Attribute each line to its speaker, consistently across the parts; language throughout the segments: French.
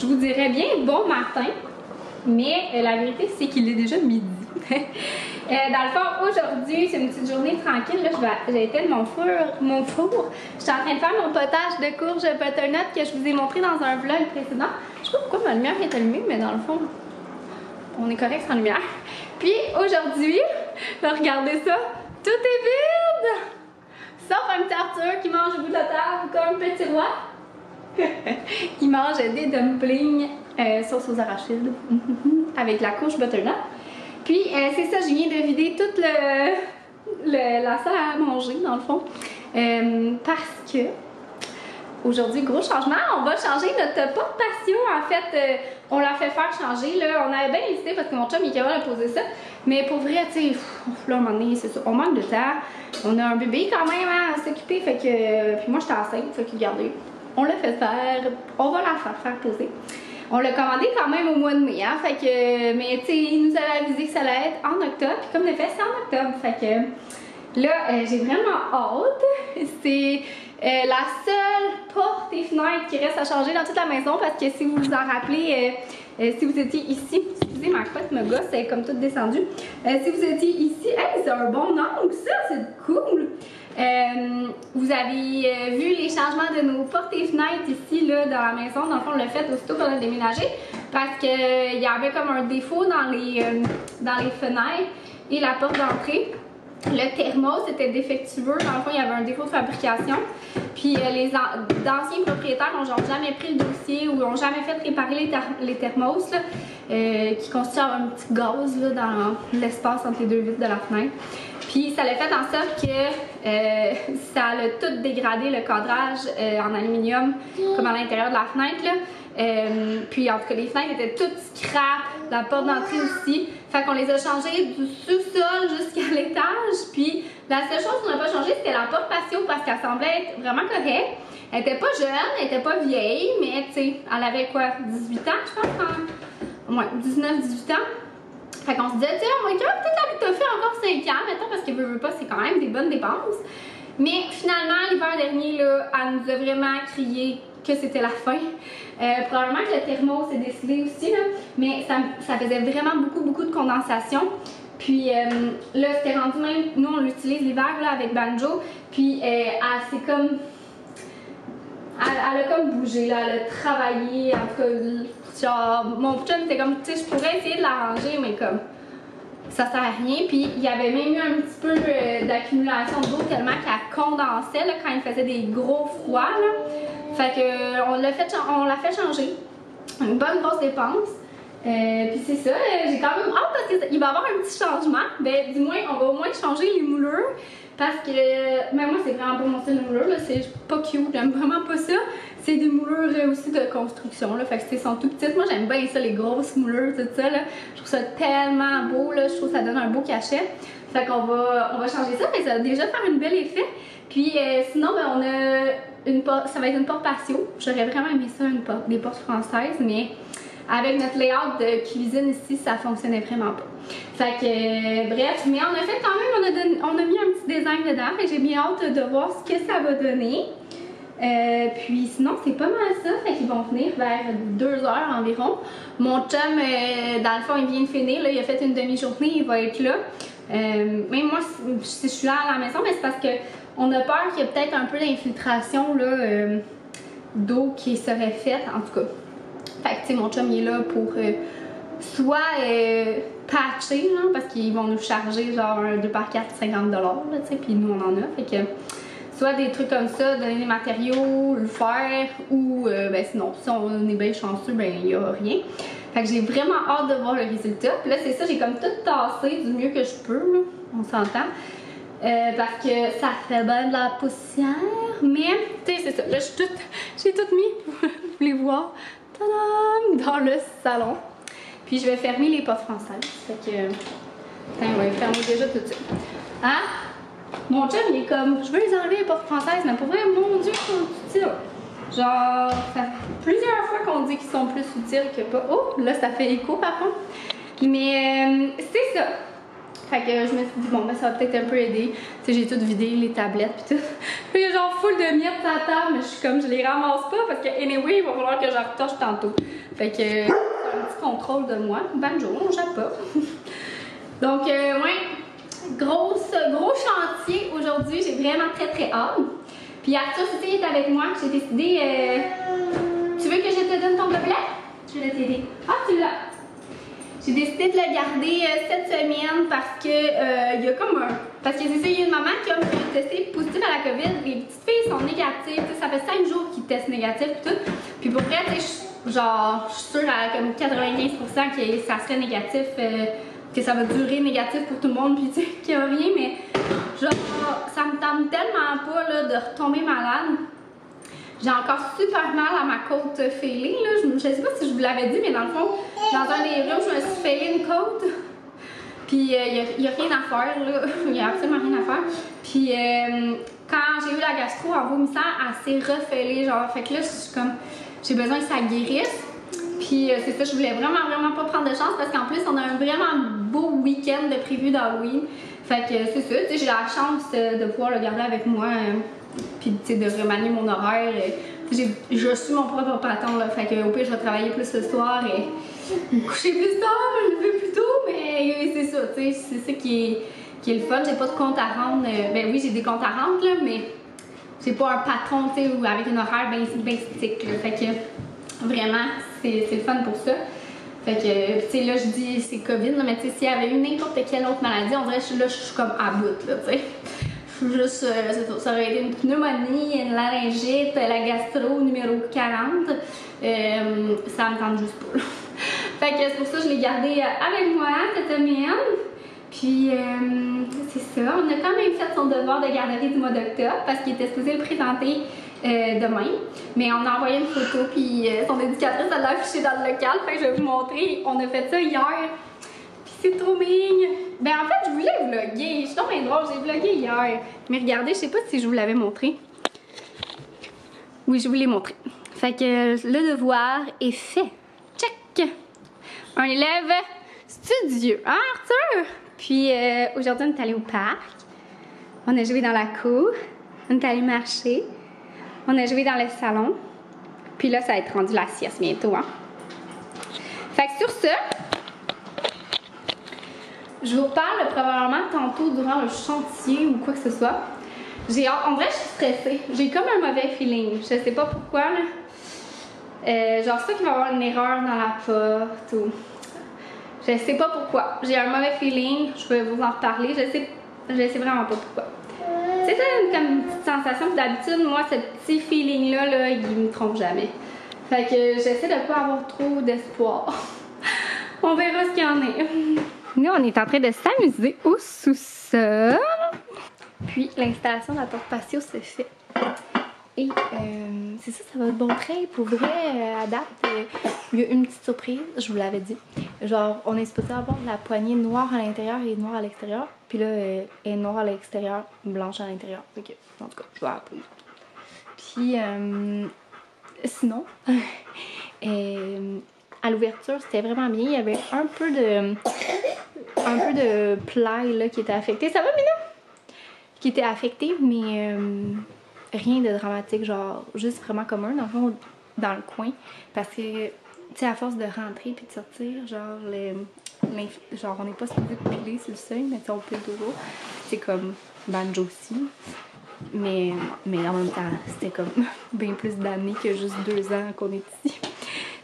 Speaker 1: je vous dirais bien bon matin, mais la vérité c'est qu'il est déjà midi. Dans le fond, aujourd'hui, c'est une petite journée tranquille. J'ai été de mon four. Je suis en train de faire mon potage de courges butternut que je vous ai montré dans un vlog précédent. Je sais pas pourquoi ma lumière est allumée, mais dans le fond, on est correct sans lumière. Puis aujourd'hui, regardez ça, tout est vide! Sauf un petit Arthur qui mange au bout de la table comme un petit roi. Il mange des dumplings sauce aux arachides avec la courge butternut. Puis c'est ça, je viens de vider toute la salle à manger dans le fond. Parce que aujourd'hui, gros changement, on va changer notre porte patio. En fait, on l'a fait faire changer. Là. On avait bien hésité parce que mon chum il est capable de poser ça. Mais pour vrai, tu sais, là, à un moment donné, c'est ça, on manque de temps. On a un bébé quand même à s'occuper. Fait que. Puis moi, j'étais enceinte. Fait que regardez, on l'a fait faire. On va la faire poser. On l'a commandé quand même au mois de mai, hein, fait que, mais tu sais, il nous avait avisé que ça allait être en octobre, puis comme de fait, c'est en octobre, fait que là, j'ai vraiment hâte. C'est la seule porte et fenêtre qui reste à changer dans toute la maison, parce que si vous vous en rappelez, si vous étiez ici, excusez ma couette me gosse, elle est comme toute descendue. Si vous étiez ici, hey, c'est un bon angle ça, c'est cool! Vous avez vu les changements de nos portes et fenêtres ici là, dans la maison. Dans le fond, on l'a fait aussitôt qu'on a déménagé parce qu'il y avait comme un défaut dans les fenêtres et la porte d'entrée. Le thermos était défectueux. Dans le fond, il y avait un défaut de fabrication. Puis les anciens propriétaires n'ont genre jamais pris le dossier ou n'ont jamais fait réparer les thermos là, qui constituent un petit gaz là, dans l'espace entre les deux vitres de la fenêtre. Puis ça l'a fait en sorte que ça a tout dégradé le cadrage en aluminium comme à l'intérieur de la fenêtre là. Puis en tout cas les fenêtres étaient toutes scrap, la porte d'entrée aussi. Fait qu'on les a changées du sous-sol jusqu'à l'étage. Puis la seule chose qu'on n'a pas changé c'était la porte patio parce qu'elle semblait être vraiment correcte. Elle était pas jeune, elle était pas vieille, mais tu sais, elle avait quoi, 18 ans je pense, hein? Ouais, 19-18 ans. Fait qu'on se disait, tu sais, on va peut-être la fait encore 5 ans, mettons, parce que veut pas, c'est quand même des bonnes dépenses. Mais finalement, l'hiver dernier, là, elle nous a vraiment crié que c'était la fin. Probablement que le thermo s'est décidé aussi, là, mais ça faisait vraiment beaucoup de condensation. Puis là, c'était rendu même, nous on l'utilise l'hiver là avec Banjo, puis elle s'est comme. Elle a comme bougé, là, elle a travaillé, en tout cas, genre, mon chum c'était comme, tu sais, je pourrais essayer de l'arranger, mais comme, ça sert à rien. Puis il y avait même eu un petit peu d'accumulation d'eau tellement qu'elle condensait, là, quand il faisait des gros froids, là. Fait que, on l'a fait changer. Une bonne grosse dépense. Puis c'est ça, j'ai quand même hâte parce qu'il va y avoir un petit changement. Ben, du moins, on va au moins changer les moulures. Parce que, même moi, c'est vraiment pas mon style de moulure, c'est pas cute, j'aime vraiment pas ça. C'est des moulures aussi de construction, là, fait que sont tout petites. Moi, j'aime bien ça, les grosses moulures, tout ça, là. Je trouve ça tellement beau, là, je trouve que ça donne un beau cachet. Fait qu'on va changer ça, mais ça va déjà faire un bel effet. Puis sinon, ben, on a une porte, ça va être une porte patio. J'aurais vraiment aimé ça, des portes françaises, mais avec notre layout de cuisine ici, ça fonctionnait vraiment pas. Fait que, bref, mais on a fait quand même, on a mis un petit design dedans, fait que j'ai bien hâte de voir ce que ça va donner. Puis sinon, c'est pas mal ça, fait qu'ils vont venir vers 2 heures environ. Mon chum, dans le fond, il vient de finir, là, il a fait une demi-journée, il va être là. Même moi, si je suis là à la maison, mais c'est parce qu'on a peur qu'il y ait peut-être un peu d'infiltration d'eau qui serait faite, en tout cas. Fait que, tu sais, mon chum, il est là pour soit patcher, là, parce qu'ils vont nous charger genre un 2x4, $50, là, tu sais, puis nous, on en a. Fait que, soit des trucs comme ça, donner des matériaux, le faire, ou, ben sinon, si on est bien chanceux, ben il n'y a rien. Fait que j'ai vraiment hâte de voir le résultat. Puis là, c'est ça, j'ai comme tout tassé du mieux que je peux, là, on s'entend. Parce que ça fait bien de la poussière, mais, tu sais, c'est ça. Là, j'ai tout mis, vous voulez voir. Dans le salon. Puis je vais fermer les portes françaises. Fait que. Attends, on va les fermer déjà tout de suite. Hein? Mon chum, il est comme, je veux les enlever les portes françaises, mais pour vrai, mon Dieu, ils sont utiles. Genre, ça fait plusieurs fois qu'on dit qu'ils sont plus utiles que pas. Oh, là, ça fait écho par contre. Mais c'est ça. Fait que je me suis dit, bon, ben ça va peut-être un peu aider. Tu sais, j'ai tout vidé, les tablettes pis tout. Puis il y a genre full de miettes à la table, mais je suis comme, je les ramasse pas parce que, anyway, il va falloir que je retouche tantôt. Fait que c'est un petit contrôle de moi. Banjo, on jappe pas. Donc, ouais, gros chantier aujourd'hui. J'ai vraiment très hâte. Puis Arthur, tu sais, il est avec moi. J'ai décidé. Tu veux que je te donne ton gobelet? Je vais t'aider. Ah, tu l'as. J'ai décidé de le garder cette semaine parce que il y a comme un. Parce que c'est ça, il y a une maman qui a testé positive à la COVID. Les petites filles sont négatives. Ça fait 5 jours qu'ils testent négatif et tout. Puis pour vrai, tu sais, genre, je suis sûre à comme 95% que ça serait négatif, que ça va durer négatif pour tout le monde, puis tu sais, qu'il n'y a rien, mais genre, ça me tente tellement pas là, de retomber malade. J'ai encore super mal à ma côte fêlée, là. Je sais pas si je vous l'avais dit, mais dans le fond, dans un des rhumes, je me suis fêlé une côte. Puis il n'y a rien à faire, là. Il n'y a absolument rien à faire. Puis quand j'ai eu la gastro en vomissant, elle s'est refêlée, genre. Fait que là, je suis comme, j'ai besoin que ça guérisse. Puis c'est ça, je voulais vraiment pas prendre de chance parce qu'en plus, on a un vraiment beau week-end de prévu d'Halloween. Fait que c'est ça, tu sais, j'ai la chance de pouvoir le garder avec moi. Puis tu sais, de remanier mon horaire. Je suis mon propre patron, là. Fait que au pire, je vais travailler plus le soir et me coucher plus tard, me lever plus tôt. Mais c'est ça, tu sais, c'est ça qui est le fun. J'ai pas de compte à rendre. Ben oui, j'ai des comptes à rendre, là, mais j'ai pas un patron, tu sais, avec un horaire bien stick, là. Fait que vraiment, c'est le fun pour ça. Fait que, tu sais, là, je dis c'est COVID, là, mais tu sais, s'il y avait eu n'importe quelle autre maladie, on dirait que je suis comme à bout, là, tu sais. Juste, ça aurait été une pneumonie, une laryngite, la gastro numéro 40. Ça me tente juste pas. Fait que c'est pour ça que je l'ai gardé avec moi cette semaine. Puis, c'est ça. On a quand même fait son devoir de garderie du mois d'octobre parce qu'il était supposé le présenter demain. Mais on a envoyé une photo, puis son éducatrice, elle l'a affiché dans le local. Fait que je vais vous montrer. On a fait ça hier. C'est trop mignon! Ben en fait, je voulais vlogger. Je suis tombée drôle, j'ai vlogué hier. Mais regardez, je sais pas si je vous l'avais montré. Oui, je vous l'ai montré. Fait que le devoir est fait. Check! Un élève studieux. Hein, Arthur? Puis aujourd'hui, on est allé au parc. On a joué dans la cour. On est allé marcher. On a joué dans le salon. Puis là, ça va être rendu la sieste bientôt, hein? Fait que sur ce, je vous reparle probablement tantôt durant le chantier ou quoi que ce soit. En vrai, je suis stressée. J'ai comme un mauvais feeling. Je sais pas pourquoi, là. Genre ça qu'il va y avoir une erreur dans la porte ou... Je sais pas pourquoi. J'ai un mauvais feeling. Je vais vous en reparler. Je sais vraiment pas pourquoi. C'est ça comme une petite sensation. D'habitude, moi, ce petit feeling-là, là, il me trompe jamais. Fait que j'essaie de pas avoir trop d'espoir. On verra ce qu'il y en a. Nous, on est en train de s'amuser au sous-sol. Puis, l'installation de la porte patio se fait. Et c'est ça, ça va être bon train. Pour vrai, à date, il y a une petite surprise, je vous l'avais dit. Genre, on est supposé avoir la poignée noire à l'intérieur et noire à l'extérieur. Puis là, elle est noire à l'extérieur, blanche à l'intérieur. Ok, en tout cas, je vais appeler. Puis, sinon, à l'ouverture, c'était vraiment bien. Il y avait un peu de ply là, qui était affecté. Ça va, Mina? Qui était affecté, mais rien de dramatique. Genre, juste vraiment commun, dans le fond, dans le coin. Parce que, tu sais, à force de rentrer puis de sortir, genre, genre on n'est pas supposé piler sur le seuil, mais on pile toujours. C'est comme banjo aussi. Mais en même temps, c'était comme bien plus d'années que juste 2 ans qu'on est ici.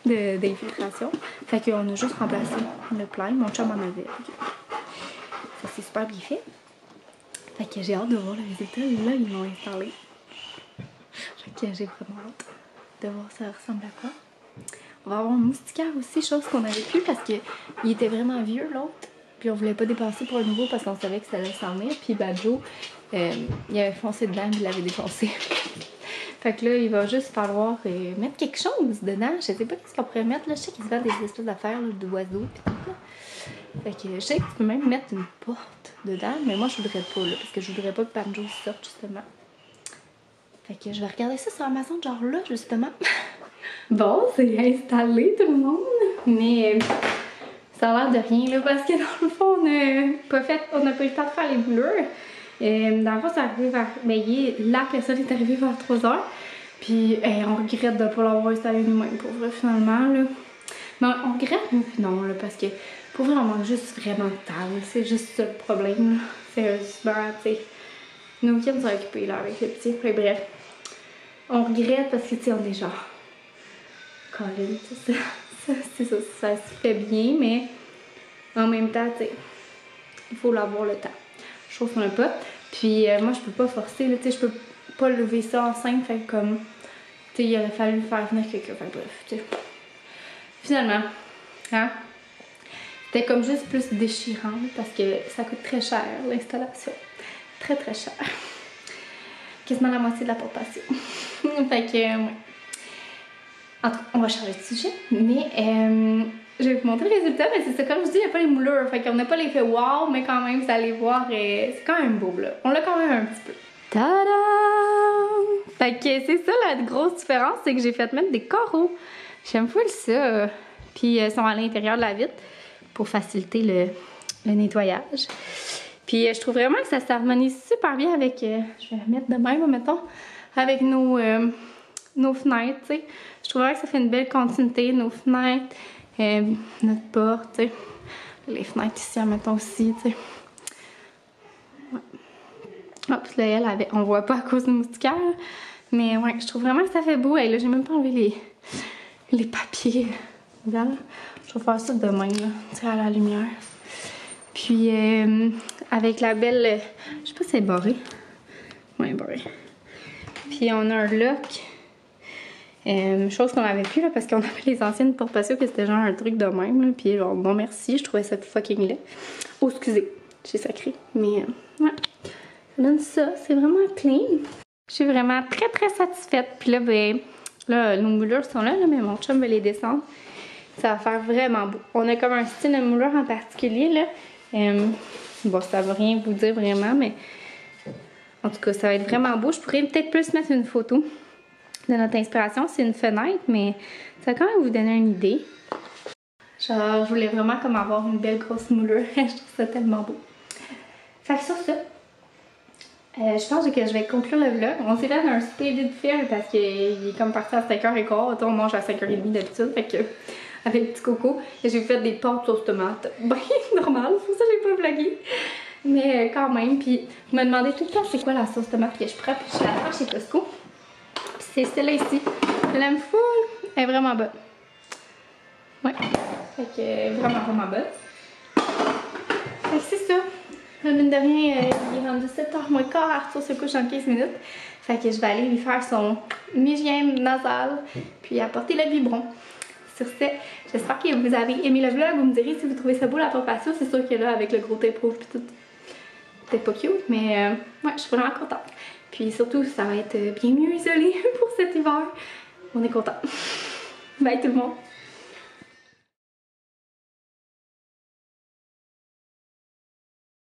Speaker 1: D'infiltration. Fait qu'on a juste remplacé le ply. Mon chum en avait. Ça s'est super bien fait. Fait que j'ai hâte de voir le résultat. Là, ils l'ont installé. Fait que j'ai vraiment hâte de voir ça ressemble à quoi. On va avoir un moustiquaire aussi, chose qu'on avait plus parce qu'il était vraiment vieux l'autre. Puis on voulait pas dépasser pour le nouveau parce qu'on savait que ça allait s'en venir. Puis Badjo, il avait foncé dedans, il l'avait défoncé. Fait que là, il va juste falloir mettre quelque chose dedans. Je sais pas ce qu'on pourrait mettre. Là. Je sais qu'ils se vendent des espèces d'affaires d'oiseaux pis tout. Là. Fait que je sais que tu peux même mettre une porte dedans. Mais moi, je voudrais pas, là, parce que je voudrais pas que Banjo sorte, justement. Fait que je vais regarder ça sur Amazon, genre là, justement. Bon, c'est installé, tout le monde. Mais Ça a l'air de rien, là, parce que dans le fond, on n'a pas eu le temps de faire les moulures. Dans le fond, c'est arrivé vers. Ben, la personne est arrivée vers 3h. Puis, on regrette de ne pas l'avoir installé nous-mêmes, pour vrai, finalement, là. Mais on regrette, mais non, là, parce que pour vrai, on manque juste vraiment de temps. C'est juste ça le problème, là. Sérieusement, tu sais. Nos week-ends sont occupés, là, avec le petit. Puis, bref. On regrette parce que, tu sais, on est genre. Colin, tu sais, ça se fait bien, mais en même temps, tu sais, il faut l'avoir le temps. Je trouve qu'on n'a pas. Puis, moi, je peux pas forcer, là, tu sais, je peux pas lever ça enceinte, fait comme. Tu sais, il aurait fallu faire venir quelqu'un. Fait bref, tu sais. Finalement, hein? C'était comme juste plus déchirant parce que ça coûte très cher l'installation. Très très cher. Quasiment la moitié de la portation. Fait que, ouais. En tout cas, on va changer de sujet. Mais, je vais vous montrer le résultat. Mais c'est ça, comme je dis, il n'y a pas les moulures. Fait qu'on n'a pas l'effet wow, mais quand même, vous allez voir, c'est quand même beau, là. On l'a quand même un petit peu. Tada! Fait que c'est ça la grosse différence, c'est que j'ai fait mettre des carreaux. J'aime full ça. Puis ils sont à l'intérieur de la vitre pour faciliter le nettoyage. Puis je trouve vraiment que ça s'harmonise super bien avec, je vais la mettre de même, mettons, avec nos fenêtres, tu sais. Je trouve vraiment que ça fait une belle continuité, nos fenêtres, notre porte, tu sais. Les fenêtres ici, mettons aussi, tu sais. Ouais. Hop, là, elle, on voit pas à cause du moustiquaire, mais ouais, je trouve vraiment que ça fait beau. Et là, j'ai même pas enlevé les papiers. Regarde, je vais faire ça demain, là, tu sais, à la lumière. Puis, avec la belle, je sais pas si c'est barré. Ouais, barré. Puis, on a un lock. Chose qu'on avait plus, là, parce qu'on avait les anciennes porte patio que c'était genre un truc de même, là. Puis, genre, bon, merci, je trouvais ça fucking laid. Oh, excusez, j'ai sacré. Mais, ouais. Ça donne ça, c'est vraiment clean. Je suis vraiment très, très satisfaite. Puis là, ben, là, nos moulures sont là, mais mon chum va les descendre. Ça va faire vraiment beau. On a comme un style de moulure en particulier, là. Bon, ça veut rien vous dire vraiment, mais en tout cas, ça va être vraiment beau. Je pourrais peut-être plus mettre une photo de notre inspiration. C'est une fenêtre, mais ça va quand même vous donner une idée. Genre, je voulais vraiment comme avoir une belle grosse moulure. Je trouve ça tellement beau. Fait que sur ça, je pense que je vais conclure le vlog. On s'est fait un super vite fait parce qu'il est comme parti à 5h15. On mange à 5h30 d'habitude. Fait que, avec petit coco, j'ai fait des pâtes sauce tomate. Ben, normal, c'est pour ça que j'ai pas vlogué. Mais quand même, puis je me demandais tout le temps c'est quoi la sauce tomate que je prends. Puis je la prends chez Costco. Puis c'est celle-là ici. Je l'aime full. Elle est vraiment bonne. Ouais. Fait que vraiment, vraiment bonne. Fait que c'est ça. Mine de rien, il est rendu 7h moins quart. Arthur se couche en 15 minutes. Fait que je vais aller lui faire son hygiène nasale. Puis apporter le biberon. Sur ce, j'espère que vous avez aimé le vlog. Vous me direz si vous trouvez ça beau la porte patio. C'est sûr que là, avec le gros tape rouge et tout, peut-être pas cute, mais ouais, je suis vraiment contente. Puis surtout, ça va être bien mieux isolé pour cet hiver. On est content. Bye tout le monde!